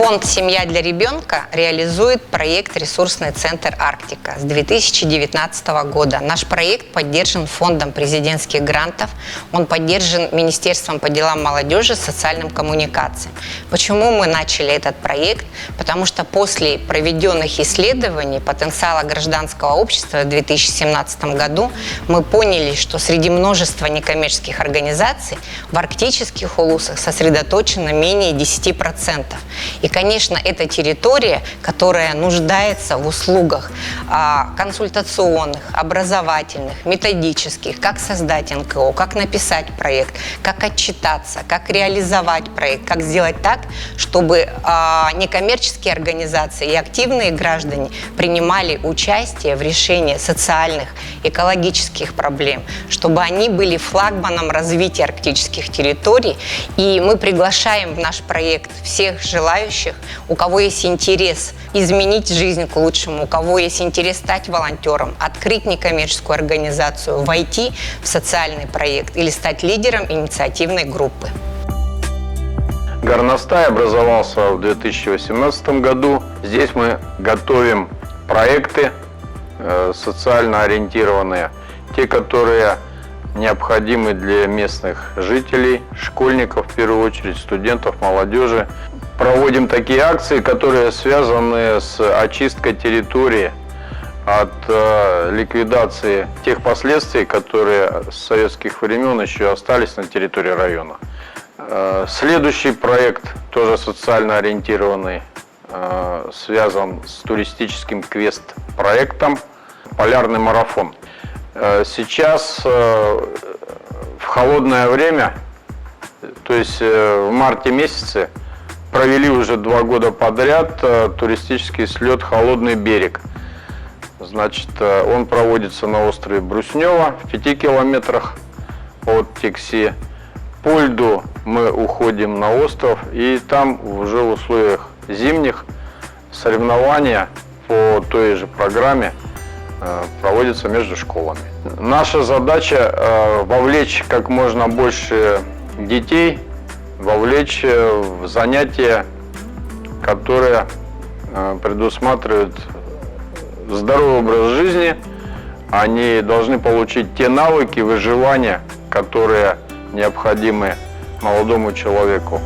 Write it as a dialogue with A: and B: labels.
A: Фонд «Семья для ребенка» реализует проект «Ресурсный центр Арктика» с 2019 года. Наш проект поддержан Фондом президентских грантов, он поддержан Министерством по делам молодежи и социальным коммуникациям. Почему мы начали этот проект? Потому что после проведенных исследований потенциала гражданского общества в 2017 году мы поняли, что среди множества некоммерческих организаций в арктических улусах сосредоточено менее 10%. И, конечно, это территория, которая нуждается в услугах консультационных, образовательных, методических, как создать НКО, как написать проект, как отчитаться, как реализовать проект, как сделать так, чтобы некоммерческие организации и активные граждане принимали участие в решении социальных, экологических проблем, чтобы они были флагманом развития арктических территорий. И мы приглашаем в наш проект всех желающих, у кого есть интерес изменить жизнь к лучшему, у кого есть интерес стать волонтером, открыть некоммерческую организацию, войти в социальный проект или стать лидером инициативной группы.
B: Горностай образовался в 2018 году. Здесь мы готовим проекты социально ориентированные, те, которые необходимы для местных жителей, школьников в первую очередь, студентов, молодежи. Проводим такие акции, которые связаны с очисткой территории от ликвидации тех последствий, которые с советских времен еще остались на территории района. Следующий проект, тоже социально ориентированный, связан с туристическим квест-проектом «Полярный марафон». Сейчас в холодное время, то есть в марте месяце, провели уже 2 года подряд туристический слет «Холодный берег». Значит, он проводится на острове Бруснева в 5 километрах от Текси. По льду мы уходим на остров, и там уже в условиях зимних соревнования по той же программе проводятся между школами. Наша задача вовлечь как можно больше детей, вовлечь в занятия, которые предусматривают здоровый образ жизни. Они должны получить те навыки выживания, которые необходимы молодому человеку